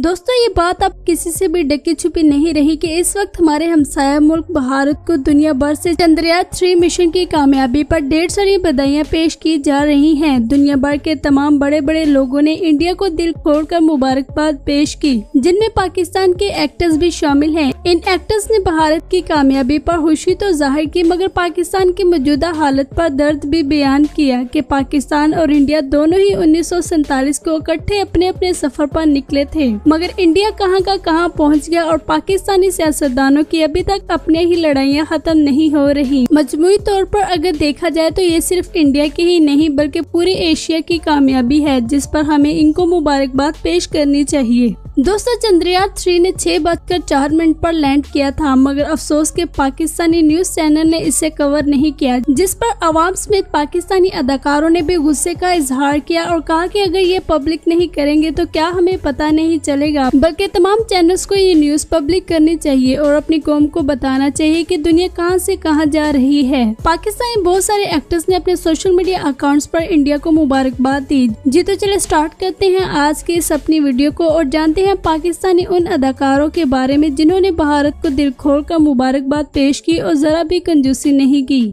दोस्तों ये बात अब किसी से भी ढकी छुपी नहीं रही कि इस वक्त हमारे हमसाया मुल्क भारत को दुनिया भर से चंद्रयान 3 मिशन की कामयाबी पर ढेर सारी बधाइयां पेश की जा रही हैं। दुनिया भर के तमाम बड़े बड़े लोगों ने इंडिया को दिल खोलकर मुबारकबाद पेश की, जिनमें पाकिस्तान के एक्टर्स भी शामिल हैं। इन एक्टर्स ने भारत की कामयाबी पर खुशी तो जाहिर की, मगर पाकिस्तान की मौजूदा हालत पर दर्द भी बयान किया कि पाकिस्तान और इंडिया दोनों ही 1947 को इकट्ठे अपने अपने सफर पर निकले थे, मगर इंडिया कहां का कहां पहुंच गया और पाकिस्तानी सियासतदानों की अभी तक अपने ही लड़ाइयां खत्म नहीं हो रही। मजमूई तौर पर अगर देखा जाए तो ये सिर्फ इंडिया की ही नहीं बल्कि पूरे एशिया की कामयाबी है, जिस पर हमें इनको मुबारकबाद पेश करनी चाहिए। दोस्तों चंद्रयान 3 ने 6:04 पर लैंड किया था, मगर अफसोस के पाकिस्तानी न्यूज चैनल ने इसे कवर नहीं किया, जिस पर अवाम समेत पाकिस्तानी अदाकारों ने भी गुस्से का इजहार किया और कहा कि अगर ये पब्लिक नहीं करेंगे तो क्या हमें पता नहीं चलेगा, बल्कि तमाम चैनल्स को ये न्यूज पब्लिक करनी चाहिए और अपनी कौम को बताना चाहिए कि दुनिया कहां से कहां जा रही है। पाकिस्तानी बहुत सारे एक्टर्स ने अपने सोशल मीडिया अकाउंट्स पर इंडिया को मुबारकबाद दी। जी तो चले स्टार्ट करते हैं आज की इस अपनी वीडियो को और जानते हैं पाकिस्तानी उन अदाकारों के बारे में जिन्होंने भारत को दिल खोलकर मुबारकबाद पेश की और जरा भी कंजूसी नहीं की।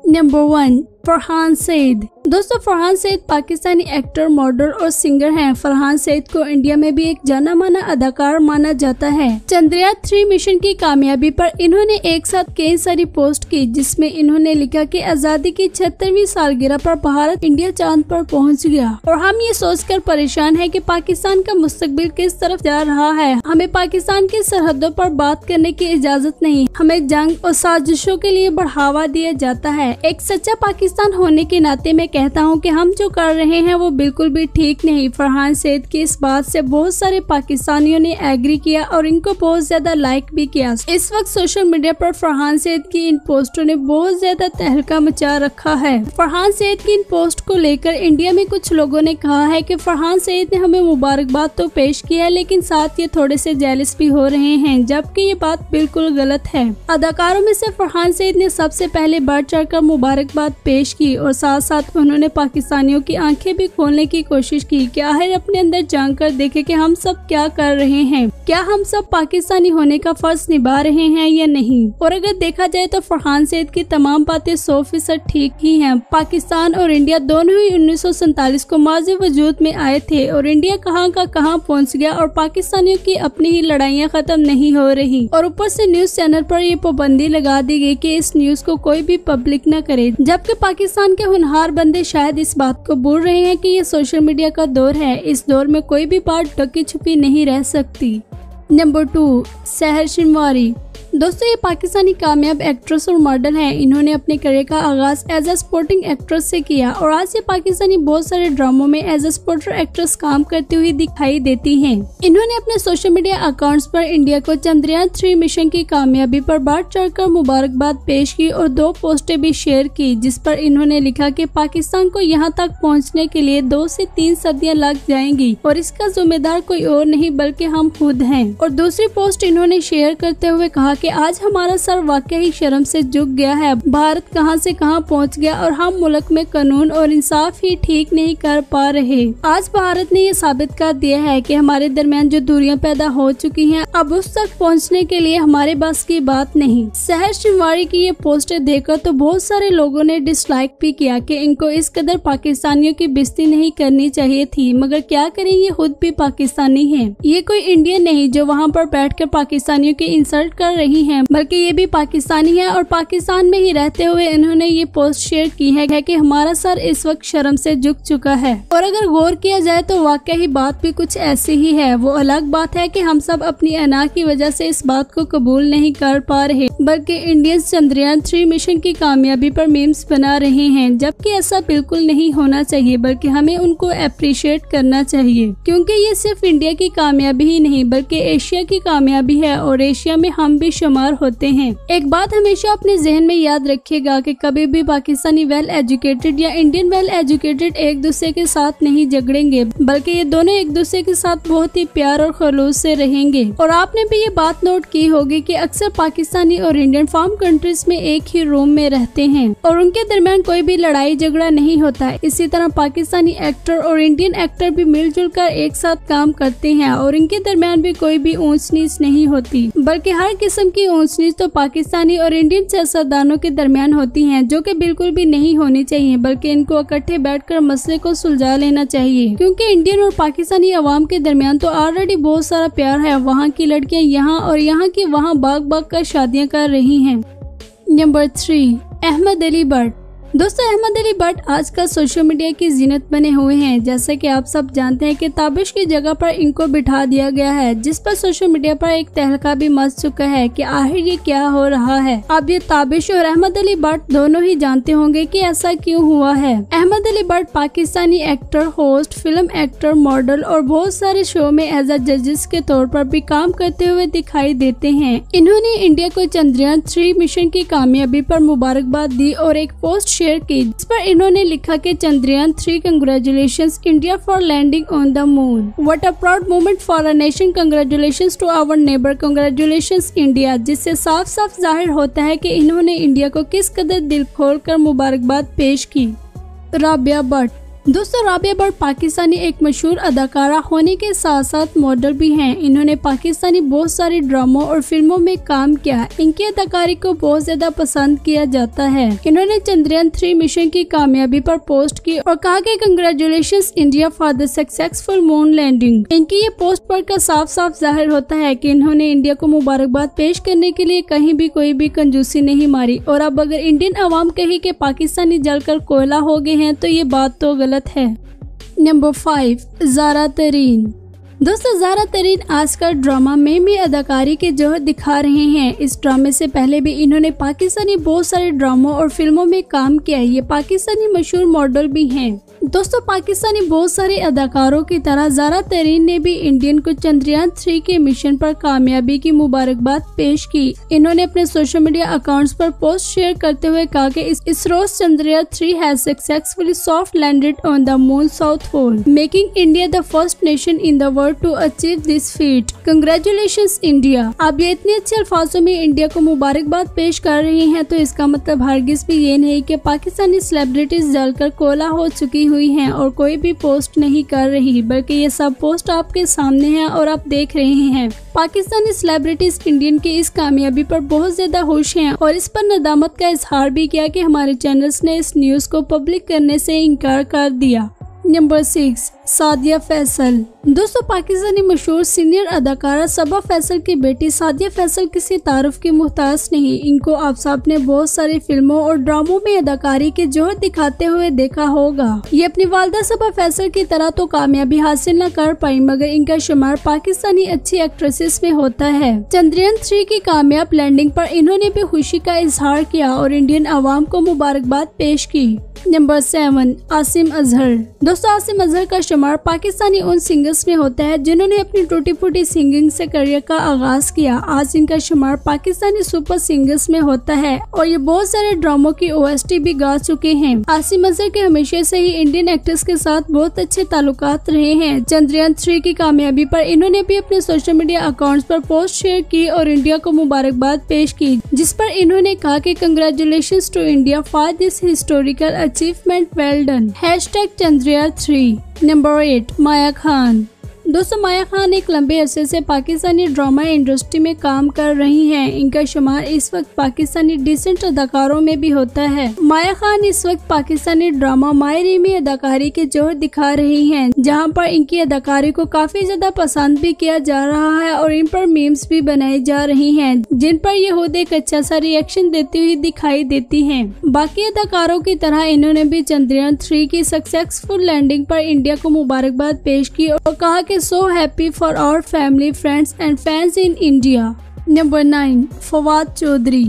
नंबर 1, फरहान सईद। दोस्तों फरहान सईद पाकिस्तानी एक्टर, मॉडल और सिंगर हैं। फरहान सईद को इंडिया में भी एक जाना माना अदाकार माना जाता है। चंद्रयान 3 मिशन की कामयाबी पर इन्होंने एक साथ कई सारी पोस्ट की, जिसमें इन्होंने लिखा कि आजादी की 76वीं सालगिरह पर भारत इंडिया चांद पर पहुंच गया और हम ये सोचकर परेशान है कि पाकिस्तान का मुस्तकबिल किस तरफ जा रहा है। हमें पाकिस्तान की सरहदों पर बात करने की इजाजत नहीं, हमें जंग और साजिशों के लिए बढ़ावा दिया जाता है। एक सच्चा पाकिस्तान होने के नाते मैं कहता हूं कि हम जो कर रहे हैं वो बिल्कुल भी ठीक नहीं। फरहान सईद की इस बात से बहुत सारे पाकिस्तानियों ने एग्री किया और इनको बहुत ज्यादा लाइक भी किया। इस वक्त सोशल मीडिया पर फरहान सईद की इन पोस्टों ने बहुत ज्यादा तहलका मचा रखा है। फरहान सईद की इन पोस्ट को लेकर इंडिया में कुछ लोगों ने कहा है कि फरहान सईद ने हमें मुबारकबाद तो पेश की है, लेकिन साथ ये थोड़े से जेलस भी हो रहे हैं, जबकि ये बात बिल्कुल गलत है। अदाकारों में से फरहान सईद ने सबसे पहले बढ़ चढ़कर मुबारकबाद पेश की और साथ साथ उन्होंने पाकिस्तानियों की आंखें भी खोलने की कोशिश की कि आखिर अपने अंदर झांक कर देखे कि हम सब क्या कर रहे हैं, क्या हम सब पाकिस्तानी होने का फर्ज निभा रहे हैं या नहीं। और अगर देखा जाए तो फरहान सईद की तमाम बातें 100% ठीक ही हैं। पाकिस्तान और इंडिया दोनों ही 1947 को माजी वजूद में आए थे और इंडिया कहां का कहां पहुंच गया और पाकिस्तानियों की अपनी ही लड़ाइयां खत्म नहीं हो रही। और ऊपर से न्यूज चैनल पर ये पाबंदी लगा दी गई कि इस न्यूज को कोई भी पब्लिक न करे, जबकि पाकिस्तान के होनहार बंदे शायद इस बात को भूल रहे हैं कि ये सोशल मीडिया का दौर है। इस दौर में कोई भी बात ढकी छुपी नहीं रह सकती। नंबर 2, सहर शिनवारी। दोस्तों ये पाकिस्तानी कामयाब एक्ट्रेस और मॉडल हैं। इन्होंने अपने करियर का आगाज एज अ स्पोर्टिंग एक्ट्रेस से किया और आज ये पाकिस्तानी बहुत सारे ड्रामों में एज अ स्पोर्टर एक्ट्रेस काम करती हुई दिखाई देती हैं। इन्होंने अपने सोशल मीडिया अकाउंट्स पर इंडिया को चंद्रयान 3 मिशन की कामयाबी पर बढ़ चढ़कर मुबारकबाद पेश की और 2 पोस्टें भी शेयर की, जिस पर इन्होंने लिखा कि पाकिस्तान को यहाँ तक पहुँचने के लिए 2 से 3 सदियाँ लग जाएंगी और इसका जिम्मेदार कोई और नहीं बल्कि हम खुद हैं। और दूसरी पोस्ट इन्होंने शेयर करते हुए कहा कि आज हमारा सर वाकई ही शर्म से झुक गया है। भारत कहां से कहां पहुंच गया और हम मुल्क में कानून और इंसाफ ही ठीक नहीं कर पा रहे। आज भारत ने ये साबित कर दिया है कि हमारे दरमियान जो दूरियां पैदा हो चुकी हैं, अब उस तक पहुंचने के लिए हमारे बस की बात नहीं। सहर शिनवारी की ये पोस्टर देखकर तो बहुत सारे लोगों ने डिसलाइक भी किया कि इनको इस कदर पाकिस्तानियों की बेइज्जती नहीं करनी चाहिए थी, मगर क्या करें ये खुद भी पाकिस्तानी है। ये कोई इंडियन नहीं जो वहाँ पर बैठ कर पाकिस्तानियों की इंसल्ट कर रही हैं, बल्कि ये भी पाकिस्तानी है और पाकिस्तान में ही रहते हुए इन्होंने ये पोस्ट शेयर की है कि हमारा सर इस वक्त शर्म से झुक चुका है। और अगर गौर किया जाए तो वाकई ही बात भी कुछ ऐसी ही है। वो अलग बात है कि हम सब अपनी अना की वजह से इस बात को कबूल नहीं कर पा रहे, बल्कि इंडियंस चंद्रयान 3 मिशन की कामयाबी पर मीम्स बना रहे हैं, जबकि ऐसा बिल्कुल नहीं होना चाहिए, बल्कि हमें उनको अप्रिशिएट करना चाहिए, क्योंकि ये सिर्फ इंडिया की कामयाबी ही नहीं बल्कि एशिया की कामयाबी है और एशिया में हम भी शुमार होते हैं। एक बात हमेशा अपने जहन में याद रखिएगा कि कभी भी पाकिस्तानी वेल एजुकेटेड या इंडियन वेल एजुकेटेड एक दूसरे के साथ नहीं झगड़ेंगे, बल्कि ये दोनों एक दूसरे के साथ बहुत ही प्यार और खलूस से रहेंगे। और आपने भी ये बात नोट की होगी कि अक्सर पाकिस्तानी और इंडियन फार्म कंट्रीज में एक ही रूम में रहते हैं और उनके दरमियान कोई भी लड़ाई झगड़ा नहीं होता। इसी तरह पाकिस्तानी एक्टर और इंडियन एक्टर भी मिलजुल कर एक साथ काम करते हैं और इनके दरमियान भी कोई भी ऊंच नीच नहीं होती, बल्कि हर किस्म की ऊंच नीच तो पाकिस्तानी और इंडियन सियासतदानों के दरमियान होती हैं, जो कि बिल्कुल भी नहीं होनी चाहिए, बल्कि इनको इकट्ठे बैठकर मसले को सुलझा लेना चाहिए। क्योंकि इंडियन और पाकिस्तानी अवाम के दरमियान तो ऑलरेडी बहुत सारा प्यार है। वहाँ की लड़कियाँ यहाँ और यहाँ की वहाँ बाग बाग कर शादियाँ कर रही हैं। नंबर 3, अहमद अली भट्ट। दोस्तों, अहमद अली भट्ट आजकल सोशल मीडिया की जीनत बने हुए हैं। जैसे कि आप सब जानते हैं कि ताबिश की जगह पर इनको बिठा दिया गया है, जिस पर सोशल मीडिया पर एक तहलका भी मच चुका है कि आखिर ये क्या हो रहा है। अब ये ताबिश और अहमद अली भट्ट दोनों ही जानते होंगे कि ऐसा क्यों हुआ है। Ahmad Ali Bhatt Pakistani actor, host, film actor, model और बहुत सारे शो में एज अ जजेस के तौर पर भी काम करते हुए दिखाई देते हैं। इन्होंने इंडिया को चंद्रयान 3 मिशन की कामयाबी पर मुबारकबाद दी और एक पोस्ट शेयर की, जिस पर इन्होंने लिखा कि Chandrayaan 3 congratulations India for landing on the moon. What a proud moment for a nation, congratulations to our neighbour, congratulations India. जिससे साफ साफ जाहिर होता है कि इन्होंने इंडिया को किस कदर दिल खोल कर मुबारकबाद पेश की। राबिया भट्ट। दोस्तों, राबिया भट्ट पाकिस्तानी एक मशहूर अदाकारा होने के साथ साथ मॉडल भी हैं। इन्होंने पाकिस्तानी बहुत सारे ड्रामों और फिल्मों में काम किया। इनकी अदाकारी को बहुत ज्यादा पसंद किया जाता है। इन्होंने चंद्रयान 3 मिशन की कामयाबी पर पोस्ट की और कहा कि congratulations India for the successful moon landing. इनकी ये पोस्ट पढ़कर साफ साफ जाहिर होता है कि इन्होंने इंडिया को मुबारकबाद पेश करने के लिए कहीं भी कोई भी कंजूसी नहीं मारी। और अब अगर इंडियन अवाम कहे कि पाकिस्तानी जलकर कोयला हो गए हैं, तो ये बात तो गलत है। नंबर 5, ज़ारा तरीन। दोस्तों, ज़ारा तरीन आजकल ड्रामा में भी अदाकारी के जोहर दिखा रहे हैं। इस ड्रामे से पहले भी इन्होंने पाकिस्तानी बहुत सारे ड्रामों और फिल्मों में काम किया है। ये पाकिस्तानी मशहूर मॉडल भी हैं। दोस्तों, पाकिस्तानी बहुत सारे अदाकारों की तरह ज़ारा तरीन ने भी इंडियन को चंद्रयान 3 के मिशन पर कामयाबी की मुबारकबाद पेश की। इन्होंने अपने सोशल मीडिया अकाउंट्स पर पोस्ट शेयर करते हुए कहा कि ISRO's Chandrayaan 3 has successfully soft landed on the moon south pole, making India the first nation in the world to achieve this feat. Congratulations India। आप ये इतने अच्छे अल्फाजों में इंडिया को मुबारकबाद पेश कर रहे हैं, तो इसका मतलब हरगिज भी ये नहीं कि पाकिस्तानी सेलिब्रिटीज जलकर कोयला हो चुकी हुई हैं और कोई भी पोस्ट नहीं कर रही, बल्कि ये सब पोस्ट आपके सामने है और आप देख रहे हैं। पाकिस्तानी सेलिब्रिटीज इंडियन की इस कामयाबी पर बहुत ज्यादा खुश हैं और इस पर नदामत का इजहार भी किया कि हमारे चैनल्स ने इस न्यूज को पब्लिक करने से इनकार कर दिया। नंबर 6, सादिया फैसल। दोस्तों, पाकिस्तानी मशहूर सीनियर अदाकारा सबा फैसल की बेटी सादिया फैसल किसी तारुफ की मुहताज नहीं। इनको आप सब ने बहुत सारी फिल्मों और ड्रामों में अदाकारी के जोहर दिखाते हुए देखा होगा। ये अपनी वालदा सबा फैसल की तरह तो कामयाबी हासिल न कर पाई, मगर इनका शुमार पाकिस्तानी अच्छी एक्ट्रेसेस में होता है। चंद्रयान 3 की कामयाब लैंडिंग पर इन्होंने भी खुशी का इजहार किया और इंडियन अवाम को मुबारकबाद पेश की। नंबर 7, आसिम अजहर। दोस्तों, आसिम अजहर का शुमार पाकिस्तानी उन सिंगर्स में होता है जिन्होंने अपनी टूटी फूटी सिंगिंग से करियर का आगाज किया। आज इनका शुमार पाकिस्तानी सुपर सिंगर्स में होता है और ये बहुत सारे ड्रामों की OST भी गा चुके हैं। आसिम अजहर के हमेशा से ही इंडियन एक्टर्स के साथ बहुत अच्छे ताल्लुकात रहे हैं। चंद्रयान 3 की कामयाबी पर इन्होंने भी अपने सोशल मीडिया अकाउंट्स पर पोस्ट शेयर की और इंडिया को मुबारकबाद पेश की, जिस पर इन्होंने कहा कि congratulations to India for this historical achievement, well done, #Chandrayaan 3। Number 8, Maya Khan. दोस्तों, माया खान एक लंबे अरसे से पाकिस्तानी ड्रामा इंडस्ट्री में काम कर रही हैं। इनका शुमार इस वक्त पाकिस्तानी डिसेंट अदाकारों में भी होता है। माया खान इस वक्त पाकिस्तानी ड्रामा मायरी में अदाकारी के जोहर दिखा रही हैं, जहां पर इनकी अदाकारी को काफी ज्यादा पसंद भी किया जा रहा है और इन पर मीम्स भी बनाई जा रही हैं, जिन पर ये खुद एक अच्छा सा रिएक्शन देती हुई दिखाई देती हैं। बाकी अदाकारों की तरह इन्होंने भी चंद्रयान 3 की सक्सेसफुल लैंडिंग पर इंडिया को मुबारकबाद पेश की और कहा कि so happy for our family, friends and fans in India। Number 9, Fawad Chaudhry.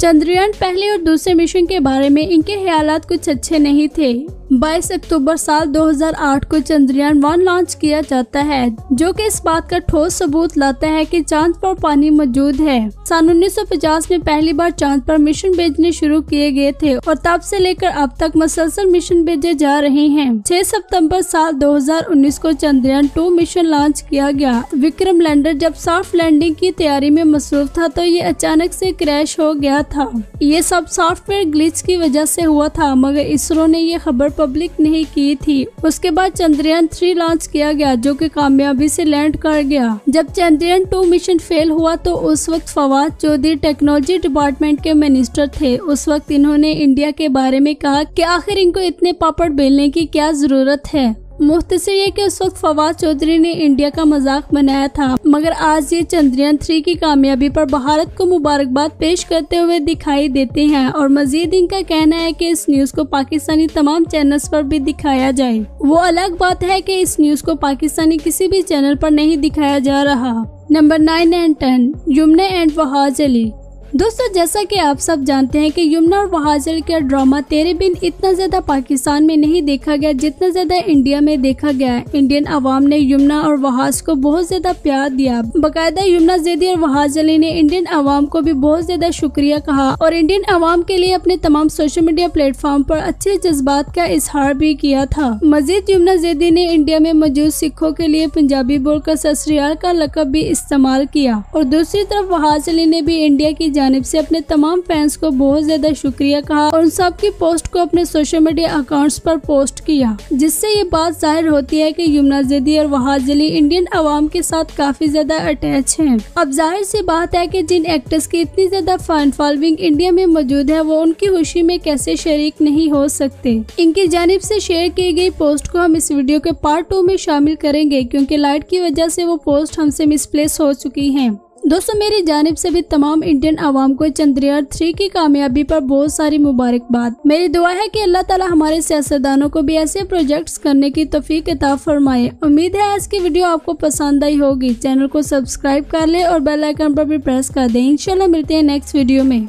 Chandrayaan पहले और दूसरे मिशन के बारे में इनके ख्यालात कुछ अच्छे नहीं थे। 22 अक्टूबर साल 2008 को चंद्रयान 1 लॉन्च किया जाता है, जो कि इस बात का ठोस सबूत लाता है कि चांद पर पानी मौजूद है। सन 1950 में पहली बार चांद पर मिशन भेजने शुरू किए गए थे और तब से लेकर अब तक मसलसल मिशन भेजे जा रहे हैं। 6 सितंबर साल 2019 को चंद्रयान 2 मिशन लॉन्च किया गया। विक्रम लैंडर जब सॉफ्ट लैंडिंग की तैयारी में मसरूफ था तो ये अचानक से क्रैश हो गया था। ये सब सॉफ्टवेयर ग्लिच की वजह से हुआ था, मगर इसरो ने ये खबर पब्लिक नहीं की थी। उसके बाद चंद्रयान 3 लॉन्च किया गया, जो कि कामयाबी से लैंड कर गया। जब चंद्रयान 2 मिशन फेल हुआ तो उस वक्त फवाद चौधरी टेक्नोलॉजी डिपार्टमेंट के मिनिस्टर थे। उस वक्त इन्होंने इंडिया के बारे में कहा कि आखिर इनको इतने पापड़ बेलने की क्या जरूरत है। मुख्तसर ये कि उस वक्त फवाद चौधरी ने इंडिया का मजाक बनाया था, मगर आज ये चंद्रयान 3 की कामयाबी पर भारत को मुबारकबाद पेश करते हुए दिखाई देते हैं। और मजीद इनका कहना है कि इस न्यूज को पाकिस्तानी तमाम चैनल्स पर भी दिखाया जाए। वो अलग बात है कि इस न्यूज को पाकिस्तानी किसी भी चैनल पर नहीं दिखाया जा रहा। Number 9 and 10, Yamuna and Wahaj Ali. दोस्तों, जैसा कि आप सब जानते हैं कि यमुना और वहाज अली का ड्रामा तेरे बिन इतना ज्यादा पाकिस्तान में नहीं देखा गया जितना ज्यादा इंडिया में देखा गया। इंडियन अवाम ने यमुना और वहाज को बहुत ज्यादा प्यार दिया। बाकायदा यमुना जैदी और वहाज अली ने इंडियन अवाम को भी बहुत ज्यादा शुक्रिया कहा और इंडियन अवाम के लिए अपने तमाम सोशल मीडिया प्लेटफॉर्म पर अच्छे जज्बात का इजहार भी किया था। मजीद यमुना जैदी ने इंडिया में मौजूद सिखों के लिए पंजाबी बोलकर सत श्री अकाल का लकब भी इस्तेमाल किया। और दूसरी तरफ वहाज अली ने भी इंडिया की जानिब से अपने तमाम फैंस को बहुत ज्यादा शुक्रिया कहा और उन सब की पोस्ट को अपने सोशल मीडिया अकाउंट्स पर पोस्ट किया, जिससे ये बात जाहिर होती है कि यमुना जैदी और वहाज अली इंडियन अवाम के साथ काफी ज्यादा अटैच हैं। अब जाहिर सी बात है कि जिन एक्टर्स की इतनी ज्यादा फैन फॉलोइंग इंडिया में मौजूद है वो उनकी खुशी में कैसे शरीक नहीं हो सकते। इनकी जानिब से शेयर की गई पोस्ट को हम इस वीडियो के पार्ट 2 में शामिल करेंगे, क्योंकि लाइट की वजह से वो पोस्ट हमसे मिसप्लेस हो चुकी है। दोस्तों, मेरी जानिब से भी तमाम इंडियन अवाम को चंद्रयान 3 की कामयाबी पर बहुत सारी मुबारकबाद। मेरी दुआ है कि अल्लाह ताला हमारे सियासतदानों को भी ऐसे प्रोजेक्ट्स करने की तौफीक अता फरमाए। उम्मीद है आज की वीडियो आपको पसंद आई होगी। चैनल को सब्सक्राइब कर ले और बेल आइकन पर भी प्रेस कर दें। इंशाल्लाह मिलते हैं नेक्स्ट वीडियो में।